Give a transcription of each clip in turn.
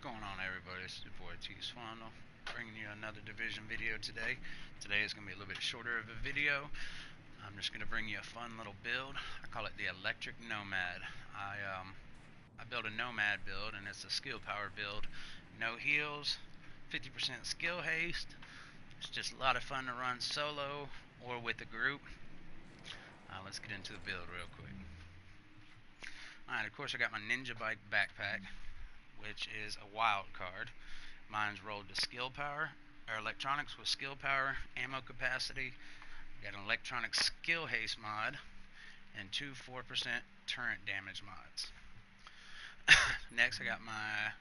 going on, everybody? This is your boy TSwandol, bringing you another division video today. Today is going to be a little bit shorter of a video. I'm just going to bring you a fun little build. I call it the Electric Nomad. I built a Nomad build, and it's a skill power build. No heals, 50% skill haste. It's just a lot of fun to run solo or with a group. Let's get into the build real quick. Alright, of course I got my Ninja Bike backpack, which is a wild card. Mine's rolled to skill power, or electronics with skill power, ammo capacity. Got an electronic skill haste mod, and two 4% turret damage mods. Next, I got my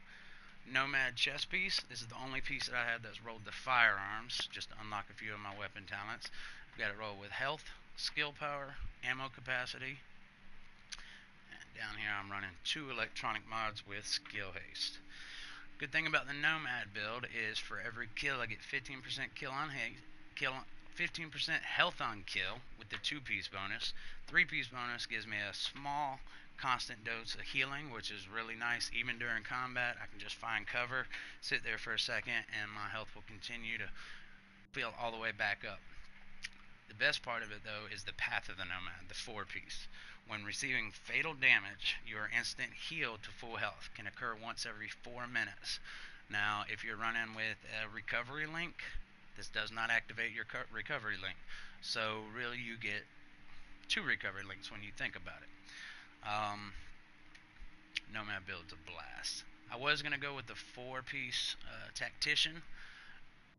Nomad chest piece. This is the only piece that I had that's rolled to firearms, just to unlock a few of my weapon talents. I've got it rolled with health, skill power, ammo capacity. And down here I'm running two electronic mods with skill haste. Good thing about the Nomad build is for every kill I get 15% 15% health on kill with the 2-piece bonus. 3-piece bonus gives me a small constant dose of healing, which is really nice. Even during combat, I can just find cover, sit there for a second, and my health will continue to fill all the way back up. The best part of it, though, is the path of the Nomad, the 4-piece. When receiving fatal damage, your instant heal to full health can occur once every 4 minutes. Now, if you're running with a recovery link, this does not activate your recovery link. So, really, you get 2 recovery links when you think about it. Nomad build's a blast. I was going to go with the 4-piece Tactician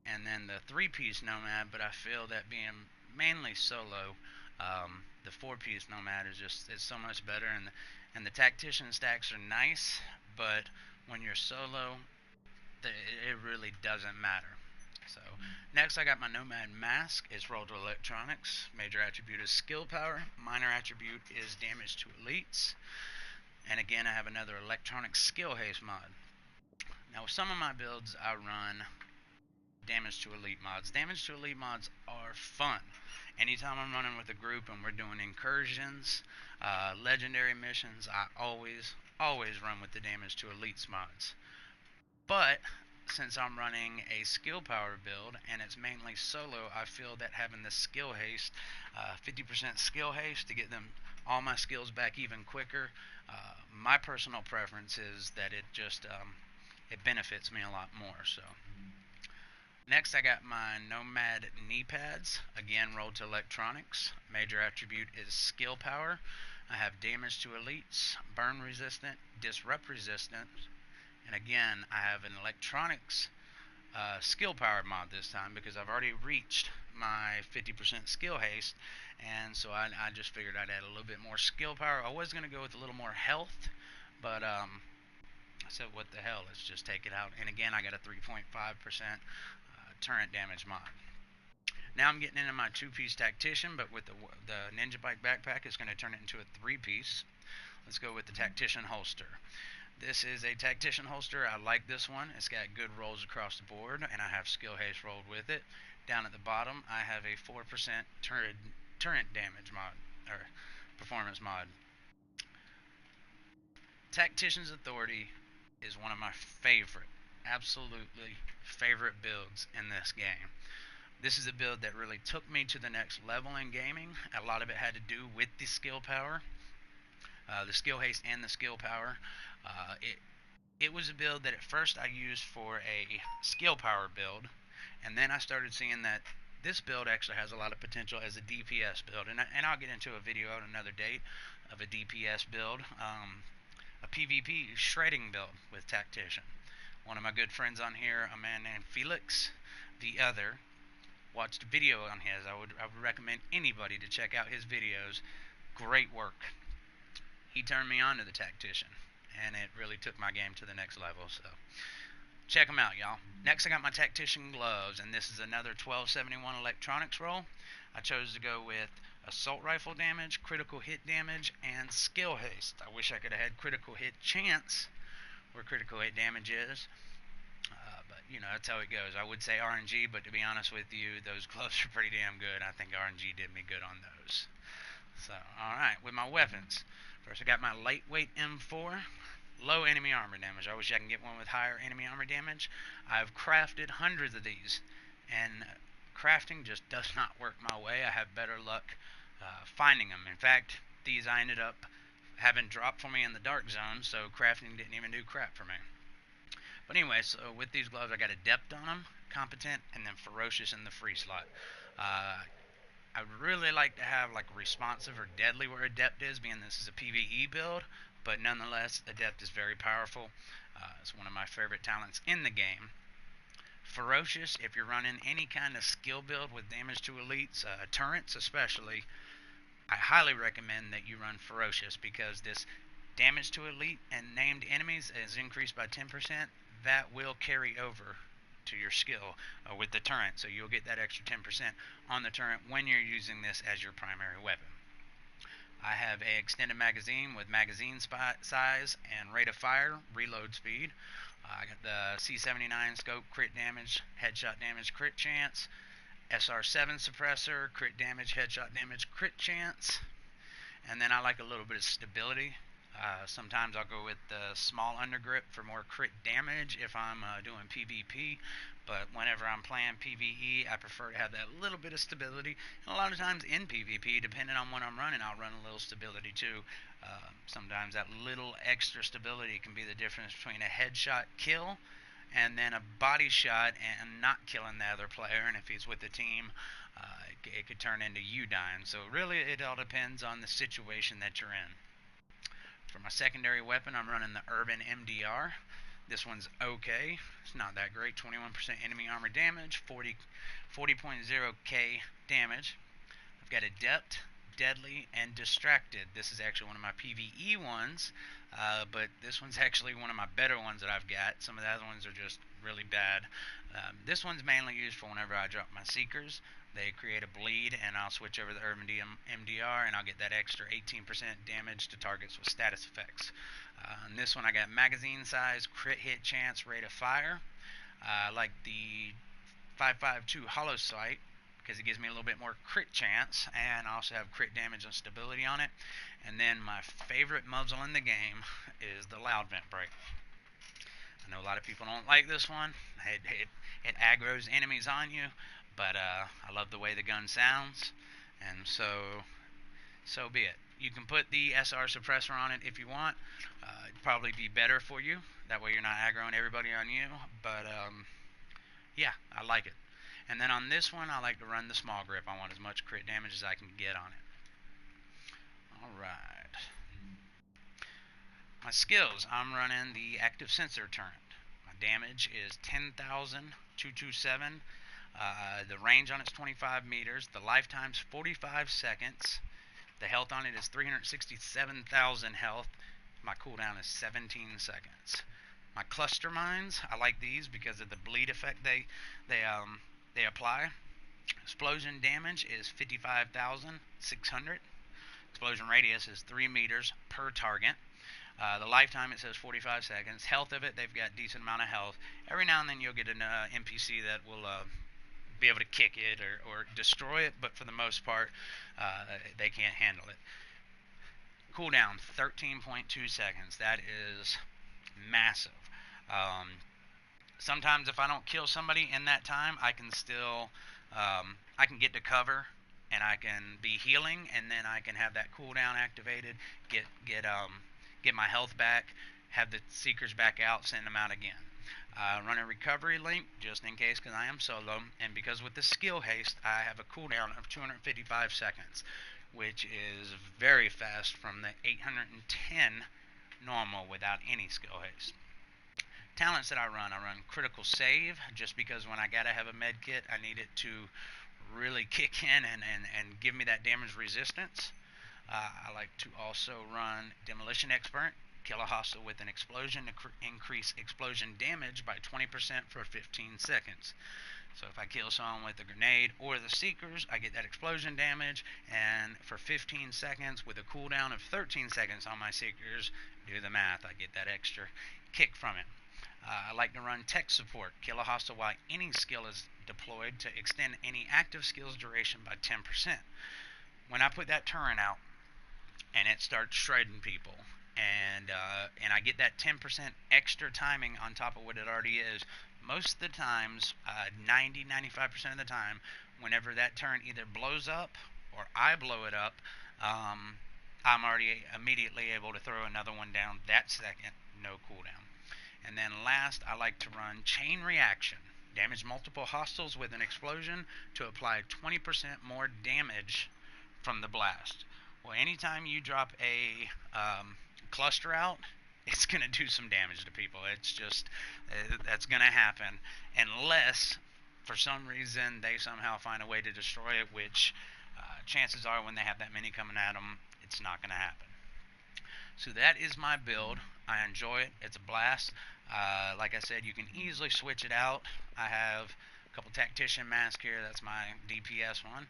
and then the 3-piece Nomad, but I feel that being mainly solo, the 4-piece Nomad is so much better, and the Tactician stacks are nice, but when you're solo, it really doesn't matter. So next I got my Nomad mask. It's rolled to electronics. Major attribute is skill power. Minor attribute is damage to elites. And again, I have another electronic skill haste mod. Now with some of my builds, I run damage to elite mods. Damage to elite mods are fun. Anytime I'm running with a group and we're doing incursions, legendary missions, I always run with the damage to elites mods. But since I'm running a skill power build and it's mainly solo, I feel that having the skill haste, 50% skill haste to get them all my skills back even quicker, my personal preference is that it just it benefits me a lot more. So next I got my Nomad knee pads, again rolled to electronics. Major attribute is skill power. I have damage to elites, burn resistant, disrupt resistant, and again I have an electronics skill power mod this time because I've already reached my 50% skill haste, and so I just figured I'd add a little bit more skill power. I was going to go with a little more health, but I said what the hell, let's just take it out. And again I got a 3.5% turret damage mod. Now I'm getting into my 2-piece Tactician, but with the Ninja Bike backpack, it's going to turn it into a 3-piece. Let's go with the Tactician holster. This is a Tactician holster. I like this one. It's got good rolls across the board, and I have skill haste rolled with it. Down at the bottom, I have a 4% turret damage mod, or performance mod. Tactician's Authority is one of my absolutely favorite builds in this game. This is a build that really took me to the next level in gaming. A lot of it had to do with the skill power, the skill haste and the skill power. It was a build that at first I used for a skill power build, and then I started seeing that this build actually has a lot of potential as a DPS build, and I'll get into a video at another date of a DPS build, a PvP shredding build with Tactician. One of my good friends on here, a man named Felix, the other, watched a video on his. I would recommend anybody to check out his videos. Great work. He turned me on to the Tactician, and it really took my game to the next level, so check them out, y'all. Next I got my Tactician gloves, and this is another 1271 electronics roll. I chose to go with assault rifle damage, critical hit damage, and skill haste. I wish I could have had critical hit chance where critical hit damage is, but you know, that's how it goes. I would say RNG, but to be honest with you, those gloves are pretty damn good. I think RNG did me good on those. So alright, with my weapons, first I got my lightweight M4. low enemy armor damage. I wish I can get one with higher enemy armor damage. I've crafted hundreds of these, and crafting just does not work my way. I have better luck finding them. In fact, these I ended up having dropped for me in the dark zone, so crafting didn't even do crap for me. But anyway, so with these gloves, I got Adept on them, Competent, and then Ferocious in the free slot. I would really like to have like Responsive or Deadly where Adept is, being this is a PvE build, but nonetheless, Adept is very powerful. It's one of my favorite talents in the game. Ferocious, if you're running any kind of skill build with damage to elites, turrets especially, I highly recommend that you run Ferocious, because this damage to elite and named enemies is increased by 10%. That will carry over to your skill with the turret, so you'll get that extra 10% on the turret when you're using this as your primary weapon. I have a extended magazine with magazine size and rate of fire, reload speed. I got the C79 scope, crit damage, headshot damage, crit chance, SR7 suppressor, crit damage, headshot damage, crit chance, and then I like a little bit of stability. Sometimes I'll go with the small undergrip for more crit damage if I'm doing PvP, but whenever I'm playing PvE, I prefer to have that little bit of stability. And a lot of times in PvP, depending on what I'm running, I'll run a little stability too. Sometimes that little extra stability can be the difference between a headshot kill and then a body shot and not killing the other player. And if he's with the team, it could turn into you dying. So really, it all depends on the situation that you're in. For my secondary weapon, I'm running the Urban MDR. This one's okay. It's not that great. 21% enemy armor damage, 40.0k damage. I've got Adept, Deadly, and Distracted. This is actually one of my PvE ones, but this one's actually one of my better ones that I've got. Some of the other ones are just really bad. This one's mainly used for whenever I drop my Seekers. They create a bleed, and I'll switch over to the Urban MDR, and I'll get that extra 18% damage to targets with status effects. On this one, I got magazine size, crit hit chance, rate of fire. I like the 5.52 hollow sight, because it gives me a little bit more crit chance, and I also have crit damage and stability on it. And then my favorite muzzle in the game is the loud vent break. I know a lot of people don't like this one. It aggroes enemies on you, but I love the way the gun sounds, and so be it. You can put the SR suppressor on it if you want. It'd probably be better for you. That way you're not aggroing everybody on you, but yeah, I like it. And then on this one, I like to run the small grip. I want as much crit damage as I can get on it. Alright. My skills, I'm running the active sensor turret. My damage is 10,227. The range on it's 25 meters. The lifetime's 45 seconds. The health on it is 367,000 health. My cooldown is 17 seconds. My cluster mines, I like these because of the bleed effect they apply. Explosion damage is 55,600. Explosion radius is 3 meters per target. The lifetime, it says 45 seconds. Health of it, they've got decent amount of health. Every now and then you'll get an NPC that will be able to kick it or destroy it, but for the most part, they can't handle it. Cooldown, 13.2 seconds. That is massive. Sometimes if I don't kill somebody in that time, I can still, I can get to cover, and I can be healing, and then I can have that cooldown activated, get my health back, have the Seekers back out, send them out again. Run a recovery link just in case, because I am solo, and because with the skill haste, I have a cooldown of 255 seconds, which is very fast from the 810 normal without any skill haste. Talents that I run critical save, just because when I gotta have a med kit, I need it to really kick in and give me that damage resistance. I like to also run demolition expert, kill a hostile with an explosion to increase explosion damage by 20% for 15 seconds. So if I kill someone with a grenade or the Seekers, I get that explosion damage, and for 15 seconds with a cooldown of 13 seconds on my Seekers, do the math, I get that extra kick from it. I like to run tech support, kill a hostile while any skill is deployed to extend any active skill's duration by 10%. When I put that turret out and it starts shredding people, and I get that 10% extra timing on top of what it already is. Most of the times, 90-95% of the time, whenever that turn either blows up or I blow it up, um, I'm already immediately able to throw another one down that second, no cooldown. And then last, I like to run Chain Reaction. Damage multiple hostiles with an explosion to apply 20% more damage from the blast. Well, anytime you drop a cluster out, it's going to do some damage to people. It's just, that's going to happen. Unless, for some reason, they somehow find a way to destroy it, which chances are when they have that many coming at them, it's not going to happen. So that is my build. I enjoy it. It's a blast. Like I said, you can easily switch it out. I have a couple Tactician masks here. That's my DPS one,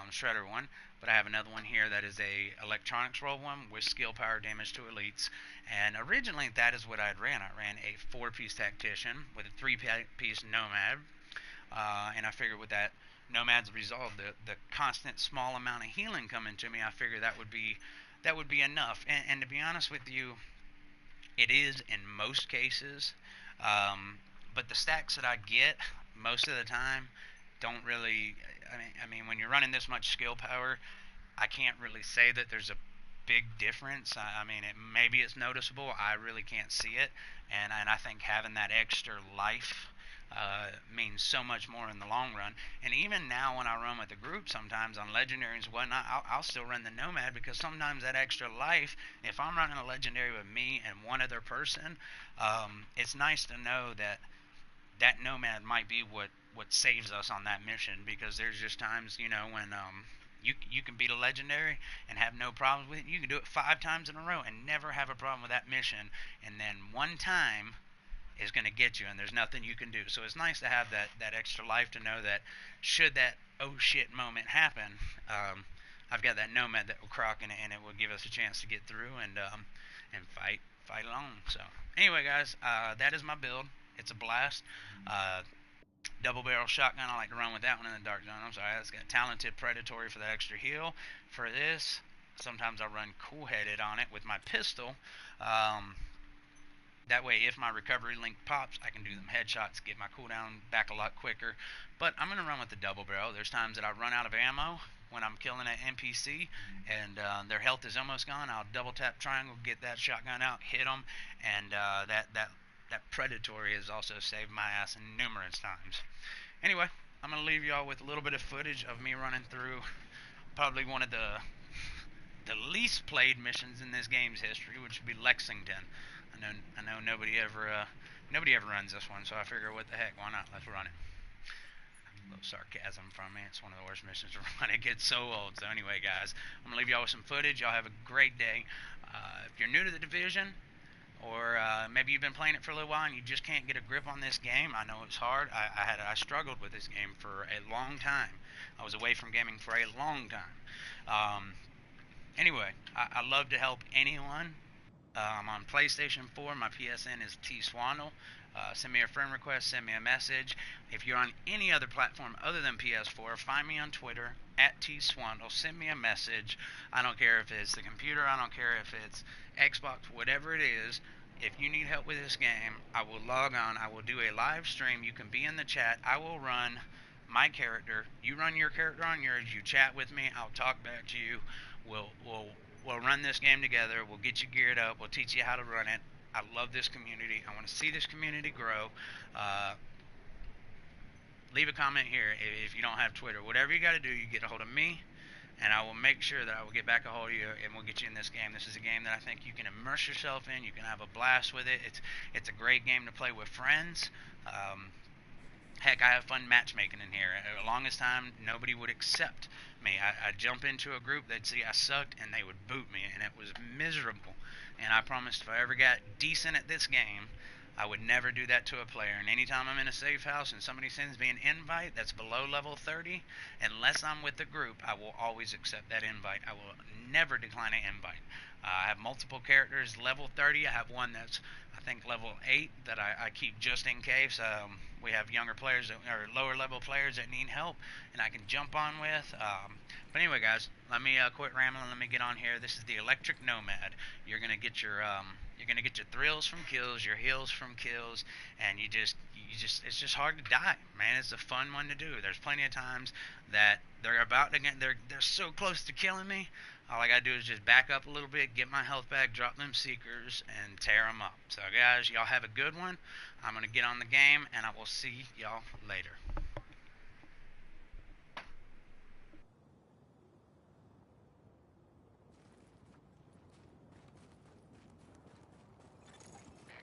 Shredder one. But I have another one here that is a electronics roll one with skill power damage to elites. And originally that is what I'd ran. I ran a 4-piece Tactician with a 3-piece Nomad. And I figured with that Nomad's resolve, the constant small amount of healing coming to me, I figured that would be enough. And to be honest with you, it is in most cases. But the stacks that I get most of the time don't really. I mean, when you're running this much skill power, I can't really say that there's a big difference. I mean, maybe it's noticeable. I really can't see it, and I think having that extra life means so much more in the long run. And even now when I run with the group sometimes on legendaries and whatnot, I'll still run the Nomad, because sometimes that extra life, if I'm running a legendary with me and one other person, it's nice to know that that Nomad might be what saves us on that mission, because there's just times, when you can beat a legendary and have no problems with it. You can do it 5 times in a row and never have a problem with that mission, and then one time is going to get you, and there's nothing you can do. So it's nice to have that extra life to know that should that oh shit moment happen, I've got that Nomad that will croc, and it will give us a chance to get through and fight along. So anyway, guys, that is my build. It's a blast. Double barrel shotgun, I like to run with that one in the dark zone. I'm sorry, that's got talented predatory for that extra heal. For this, sometimes I run cool headed on it with my pistol. That way, if my recovery link pops, I can do them headshots, get my cooldown back a lot quicker. But I'm going to run with the double barrel. There's times that I run out of ammo when I'm killing an NPC, and their health is almost gone. I'll double tap triangle, get that shotgun out, hit them, and that predatory has also saved my ass numerous times. Anyway, I'm going to leave y'all with a little bit of footage of me running through probably one of the least played missions in this game's history, which would be Lexington. I know nobody ever runs this one, so I figure, what the heck, why not? Let's run it. A little sarcasm from me. It's one of the worst missions to run. It gets so old. So anyway, guys, I'm gonna leave y'all with some footage. Y'all have a great day. If you're new to the division, or maybe you've been playing it for a little while and you just can't get a grip on this game, I know it's hard. I struggled with this game for a long time. I was away from gaming for a long time. Anyway, I love to help anyone. I'm on PlayStation 4. My PSN is TSwandol. Send me a friend request. Send me a message. If you're on any other platform other than PS4, find me on Twitter at TSwandol. Send me a message. I don't care if it's the computer. I don't care if it's Xbox. Whatever it is. If you need help with this game, I will log on. I will do a live stream. You can be in the chat. I will run my character. You run your character on yours. You chat with me. I'll talk back to you. We'll run this game together. We'll get you geared up. We'll teach you how to run it. I love this community. I want to see this community grow. Leave a comment here if you don't have Twitter. Whatever you got to do, you get a hold of me, and I will make sure that I will get back a hold of you, and we'll get you in this game. This is a game that I think you can immerse yourself in. You can have a blast with it. It's a great game to play with friends. Heck, I have fun matchmaking in here. The longest time, nobody would accept me. I'd jump into a group, they'd see I sucked, and they would boot me, and it was miserable. And I promised if I ever got decent at this game, I would never do that to a player. And anytime I'm in a safe house and somebody sends me an invite that's below level 30, unless I'm with the group, I will always accept that invite. I will never decline an invite. I have multiple characters, level 30. I have one that's, I I think level 8 that I keep just in case. We have younger players or lower level players that need help, and I can jump on with. But anyway, guys, let me quit rambling. Let me get on here. This is the Electric Nomad. You're gonna get your thrills from kills, your heals from kills, and it's just hard to die, man. It's a fun one to do. There's plenty of times that they're so close to killing me. All I gotta do is just back up a little bit, get my health back, drop them seekers, and tear them up. So guys, y'all have a good one. I'm gonna get on the game, and I will see y'all later.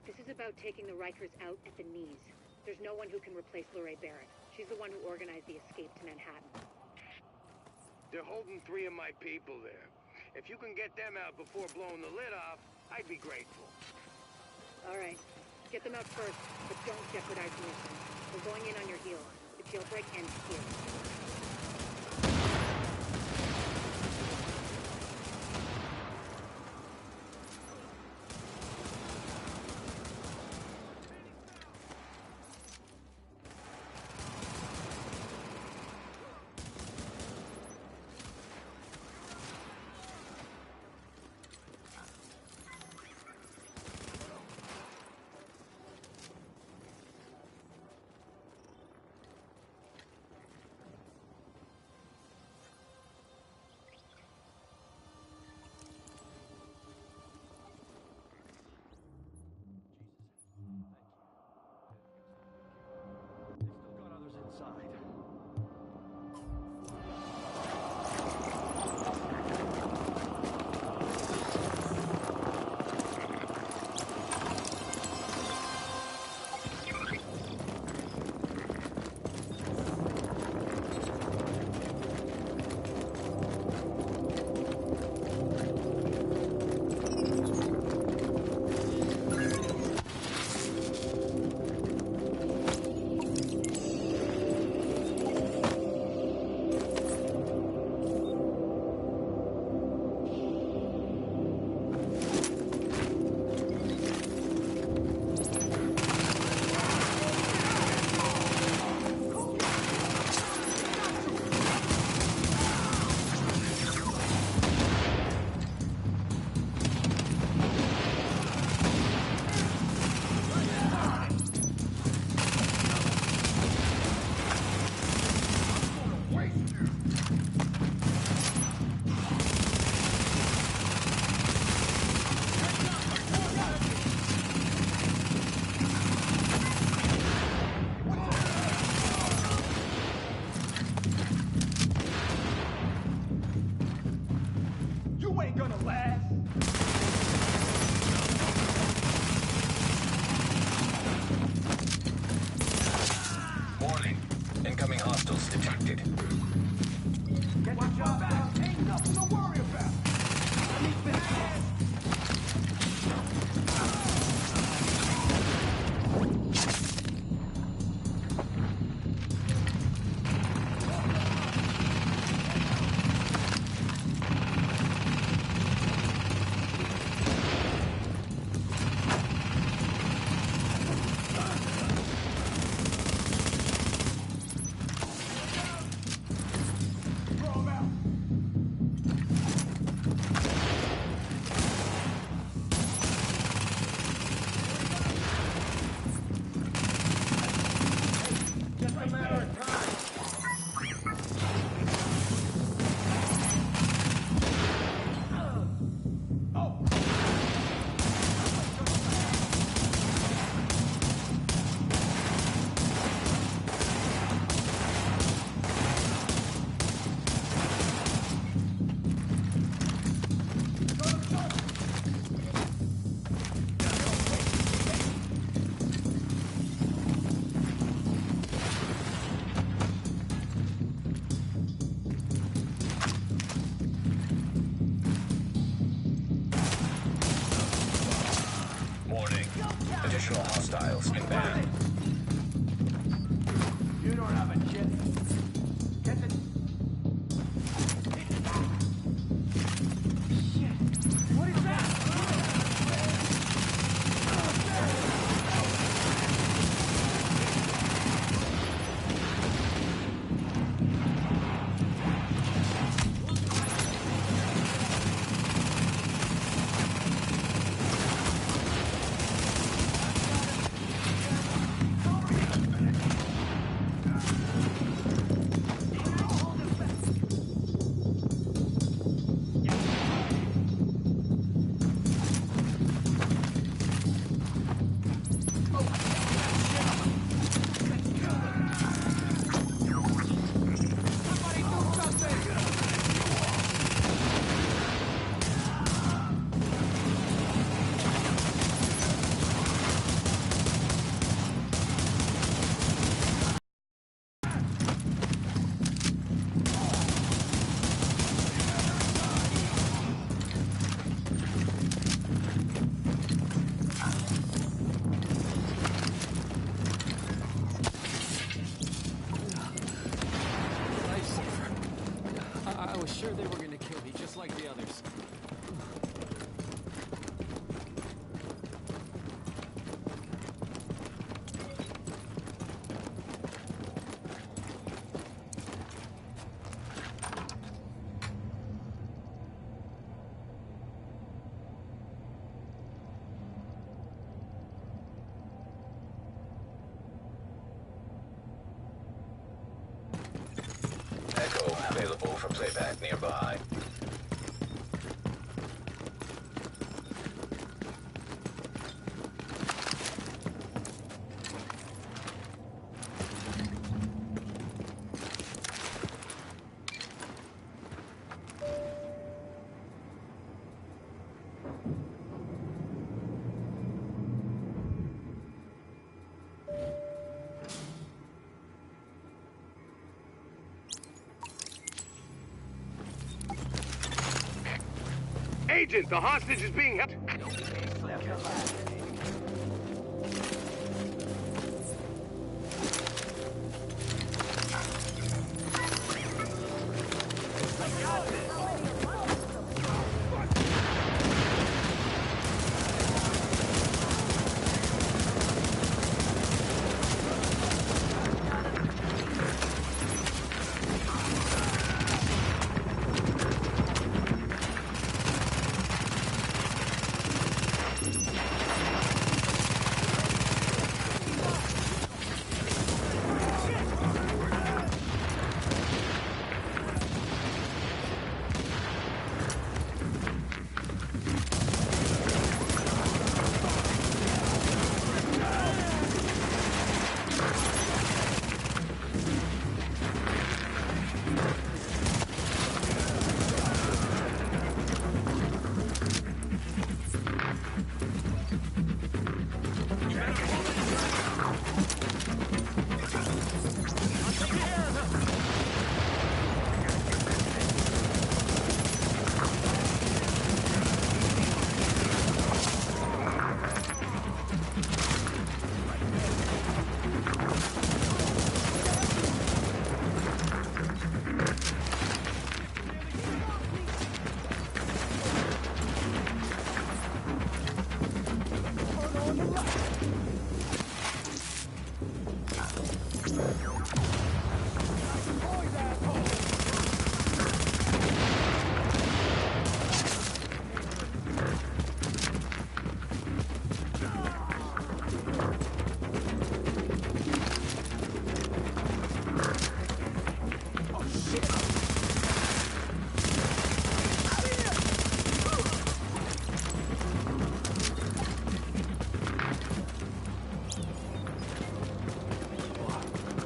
This is about taking the Rikers out at the knees. There's no one who can replace Lorraine Barrett. She's the one who organized the escape to Manhattan. They're holding 3 of my people there. If you can get them out before blowing the lid off, I'd be grateful. All right. Get them out first, but don't jeopardize the mission. We're going in on your heels. The jailbreak ends here. Additional hostiles inbound. You don't have a chip. Get the... Shit. What is that? sure they were gonna kill me just like the others. Echo available for playback nearby. Agent, the hostage is being held.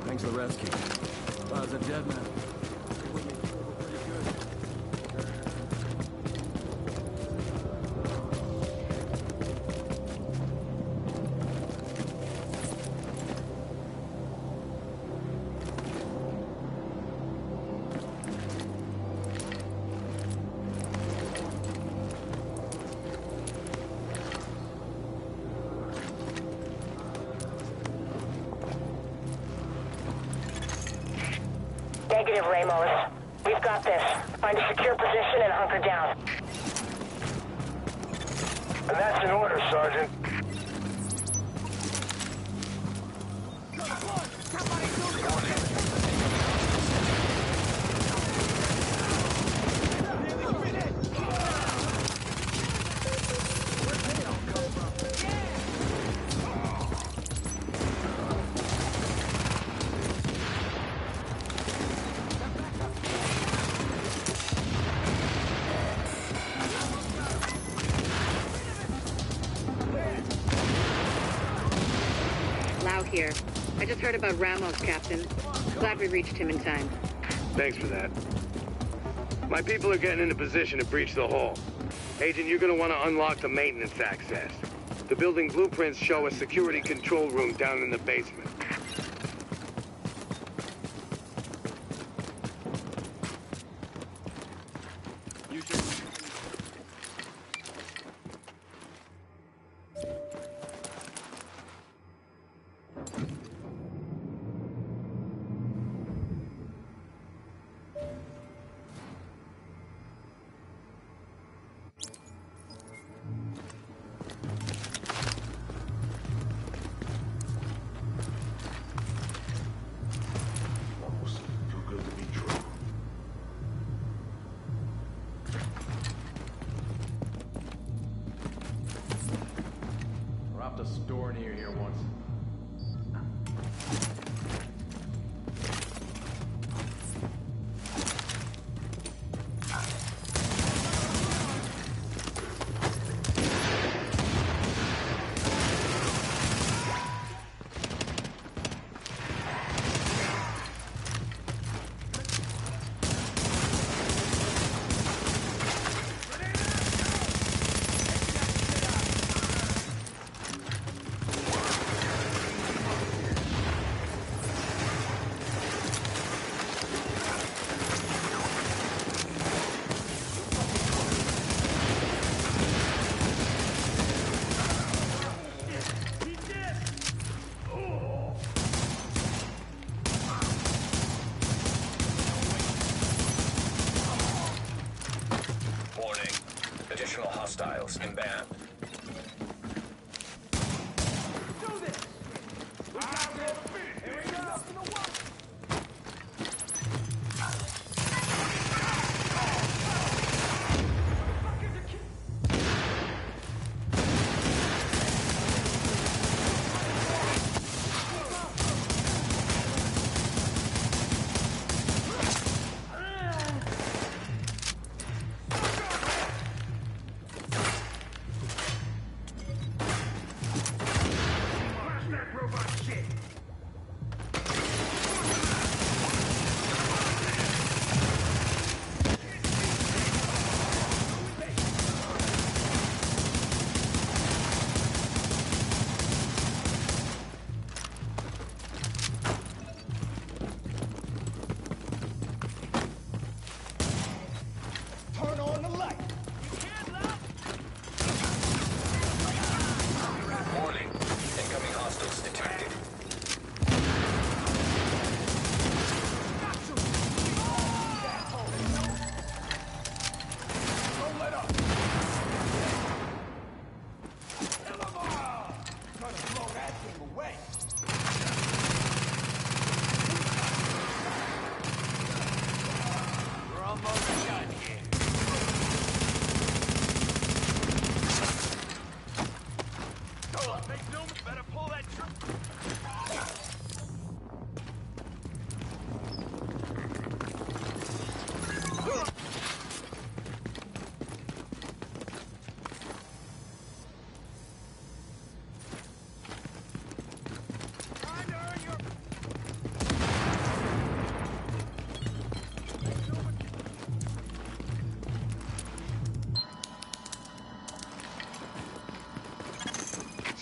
Thanks for the rescue. I was a dead man. Negative, Ramos. We've got this. Find a secure position and hunker down. And that's an order, Sergeant. Here. I just heard about Ramos, Captain. Glad we reached him in time. Thanks for that. My people are getting into position to breach the hall. Agent, you're gonna want to unlock the maintenance access. The building blueprints show a security control room down in the basement.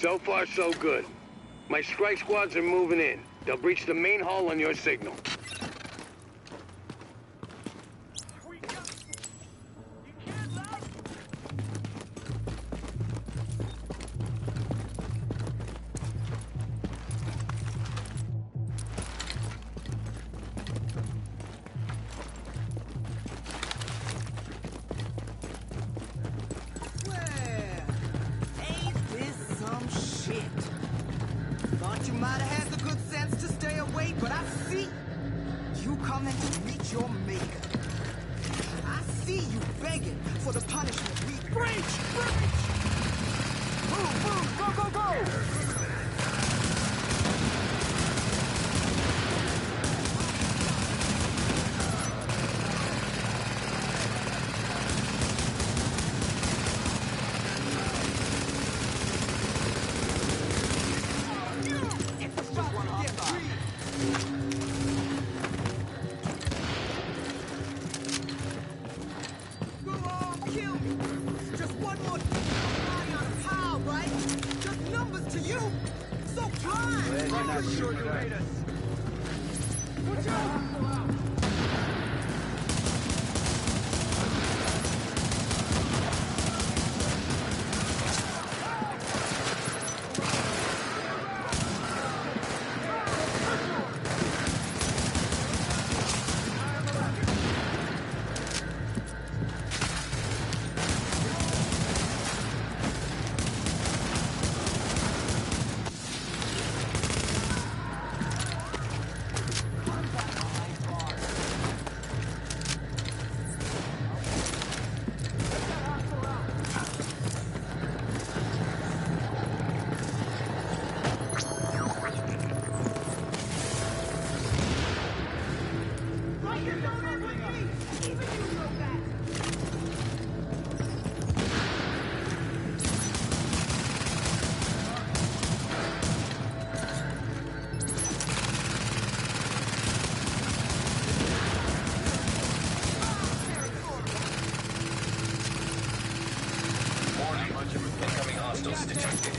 So far, so good. My strike squads are moving in. They'll breach the main hall on your signal. Thought you might have had the good sense to stay away, but I see you coming to meet your maker. I see you begging for the punishment we breach! Move, move, go, go, go! Incoming hostiles detected.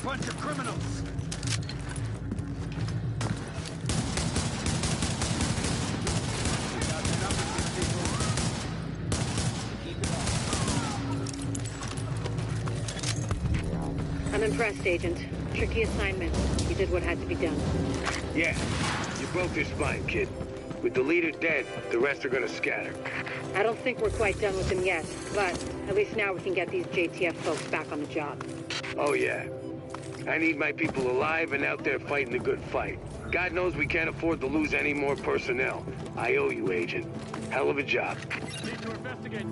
Bunch of criminals! I'm impressed, Agent. Tricky assignment. You did what had to be done. Yeah, you broke their spine, kid. With the leader dead, the rest are gonna scatter. I don't think we're quite done with him yet, but at least now we can get these JTF folks back on the job. Oh yeah. I need my people alive and out there fighting the good fight. God knows we can't afford to lose any more personnel. I owe you, Agent. Hell of a job. Need to investigate.